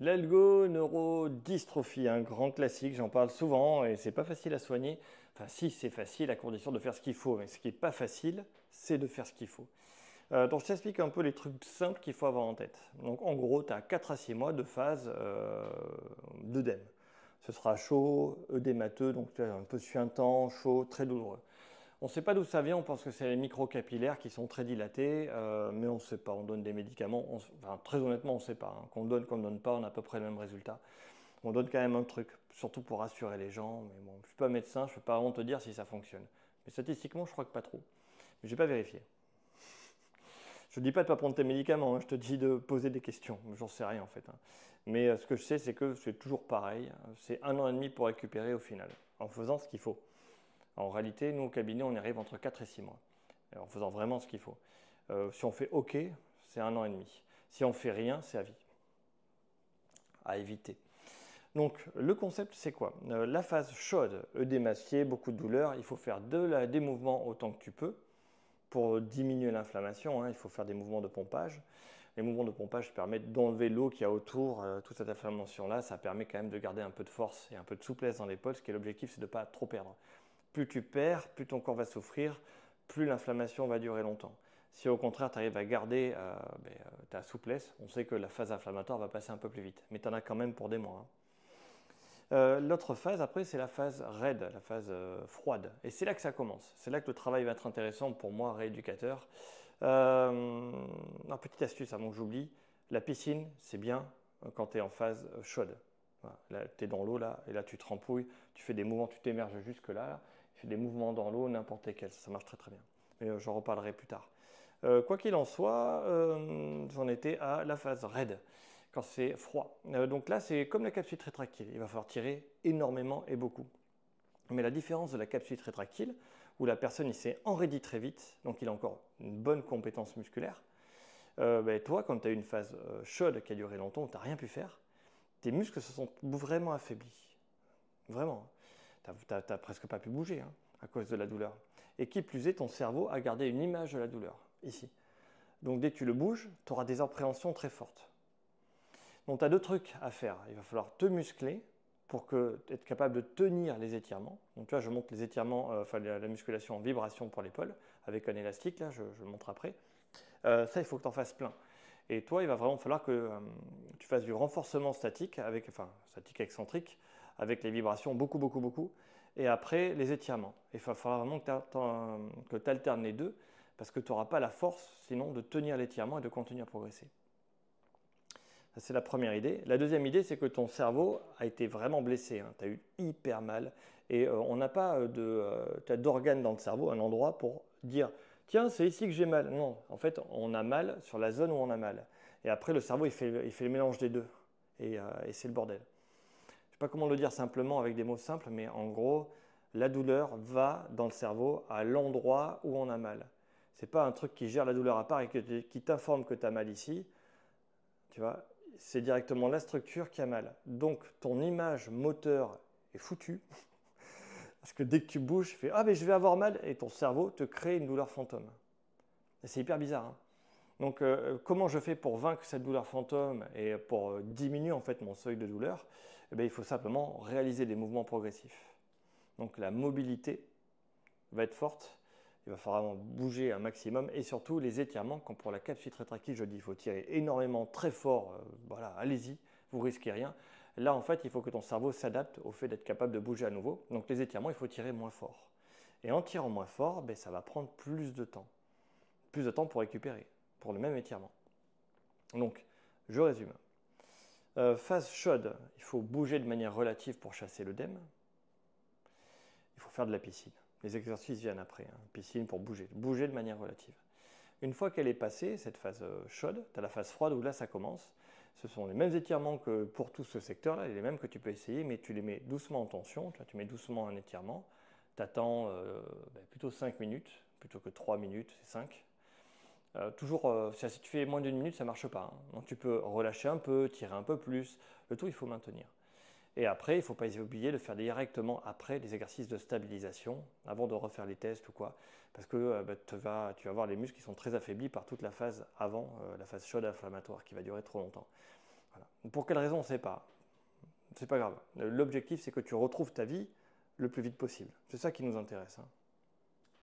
L'algoneurodystrophie, un grand classique, j'en parle souvent et c'est pas facile à soigner. Enfin, si, c'est facile à condition de faire ce qu'il faut, mais ce qui est pas facile, c'est de faire ce qu'il faut. Donc, je t'explique un peu les trucs simples qu'il faut avoir en tête. Donc, en gros, tu as 4 à 6 mois de phase d'œdème. Ce sera chaud, œdémateux, donc un peu suintant, chaud, très douloureux. On ne sait pas d'où ça vient, on pense que c'est les microcapillaires qui sont très dilatés, mais on ne sait pas. On donne des médicaments, enfin, très honnêtement, on ne sait pas. Hein. Qu'on donne, qu'on ne donne pas, on a à peu près le même résultat. On donne quand même un truc, surtout pour rassurer les gens. Mais bon, je ne suis pas médecin, je ne peux pas vraiment te dire si ça fonctionne. Mais statistiquement, je crois que pas trop. Mais je n'ai pas vérifié. Je ne dis pas de ne pas prendre tes médicaments, hein, je te dis de poser des questions. J'en sais rien en fait. Hein. Mais ce que je sais, c'est que c'est toujours pareil. C'est 1 an et demi pour récupérer au final, en faisant ce qu'il faut. En réalité, nous au cabinet, on y arrive entre 4 et 6 mois, en faisant vraiment ce qu'il faut. Si on fait OK, c'est 1 an et demi. Si on fait rien, c'est à vie. À éviter. Donc, le concept, c'est quoi? La phase chaude, œdémacié, beaucoup de douleur, il faut faire des mouvements autant que tu peux pour diminuer l'inflammation. Hein, il faut faire des mouvements de pompage. Les mouvements de pompage permettent d'enlever l'eau qu'il y a autour, toute cette inflammation-là. Ça permet quand même de garder un peu de force et un peu de souplesse dans l'épaule, ce qui est l'objectif, c'est de ne pas trop perdre. Plus tu perds, plus ton corps va souffrir, plus l'inflammation va durer longtemps. Si au contraire tu arrives à garder ta souplesse, on sait que la phase inflammatoire va passer un peu plus vite, mais tu en as quand même pour des mois. Hein. L'autre phase après, c'est la phase raide, la phase froide. Et c'est là que ça commence. C'est là que le travail va être intéressant pour moi, rééducateur. Petite astuce avant que j'oublie, la piscine, c'est bien quand tu es en phase chaude. Voilà. Là, tu es dans l'eau, là, et là, tu trempouilles, tu fais des mouvements, tu t'émerges jusque-là, là, tu fais des mouvements dans l'eau, n'importe lesquels. Ça marche très très bien. Mais j'en reparlerai plus tard. Quoi qu'il en soit, j'en étais à la phase raide quand c'est froid. Donc là, c'est comme la capsule rétractile. Il va falloir tirer énormément et beaucoup. Mais la différence de la capsule rétractile, où la personne il s'est enraidie très vite, donc il a encore une bonne compétence musculaire, toi, quand tu as eu une phase chaude qui a duré longtemps, où tu n'as rien pu faire, tes muscles se sont vraiment affaiblis. Vraiment. Tu n'as presque pas pu bouger hein, à cause de la douleur. Et qui plus est, ton cerveau a gardé une image de la douleur, ici. Donc dès que tu le bouges, tu auras des appréhensions très fortes. Donc tu as 2 trucs à faire. Il va falloir te muscler pour être capable de tenir les étirements. Donc tu vois, je montre les étirements, la musculation en vibration pour l'épaule, avec un élastique, là, je le montre après. Ça, il faut que tu en fasses plein. Et toi, il va vraiment falloir que tu fasses du renforcement statique, statique excentrique, avec les vibrations, beaucoup, beaucoup, beaucoup. Et après, les étirements. Il va falloir vraiment que tu alternes les deux, parce que tu n'auras pas la force, sinon, de tenir l'étirement et de continuer à progresser. Ça, c'est la première idée. La deuxième idée, c'est que ton cerveau a été vraiment blessé. Hein. Tu as eu hyper mal. Et on n'a pas d'organe dans le cerveau, un endroit pour dire tiens, c'est ici que j'ai mal. Non, en fait, on a mal sur la zone où on a mal. Et après, le cerveau, il fait le mélange des deux. Et c'est le bordel. Je ne sais pas comment le dire simplement avec des mots simples, mais en gros, la douleur va dans le cerveau à l'endroit où on a mal. Ce n'est pas un truc qui gère la douleur à part et qui t'informe que tu as mal ici. Tu vois, c'est directement la structure qui a mal. Donc, ton image moteur est foutue. Parce que dès que tu bouges, tu fais « Ah, mais je vais avoir mal » et ton cerveau te crée une douleur fantôme. Et c'est hyper bizarre. Hein. Donc, comment je fais pour vaincre cette douleur fantôme et pour diminuer en fait mon seuil de douleur? Il faut simplement réaliser des mouvements progressifs. Donc, la mobilité va être forte. Il va falloir vraiment bouger un maximum et surtout les étirements, comme pour la capsule rétractile, je dis il faut tirer énormément, très fort, voilà, allez-y, vous risquez rien. Là en fait, il faut que ton cerveau s'adapte au fait d'être capable de bouger à nouveau. Donc les étirements, il faut tirer moins fort. Et en tirant moins fort, ça va prendre plus de temps. Plus de temps pour récupérer, pour le même étirement. Donc, je résume. Phase chaude, il faut bouger de manière relative pour chasser l'œdème. Il faut faire de la piscine. Les exercices viennent après. Hein. Piscine pour bouger. Bouger de manière relative. Une fois qu'elle est passée, cette phase chaude, tu as la phase froide où là ça commence. Ce sont les mêmes étirements que pour tout ce secteur-là, les mêmes que tu peux essayer, mais tu les mets doucement en tension. Tu mets doucement un étirement. Tu attends plutôt 5 minutes, plutôt que 3 minutes, c'est 5. Toujours, si tu fais moins d'une minute, ça ne marche pas. Hein. Donc tu peux relâcher un peu, tirer un peu plus. Le tout, il faut maintenir. Et après, il ne faut pas oublier de faire directement après des exercices de stabilisation, avant de refaire les tests ou quoi. Parce que tu vas voir les muscles qui sont très affaiblis par toute la phase avant, la phase chaude inflammatoire qui va durer trop longtemps. Voilà. Pour quelle raison, on ne sait pas. C'est pas grave. L'objectif, c'est que tu retrouves ta vie le plus vite possible. C'est ça qui nous intéresse, hein.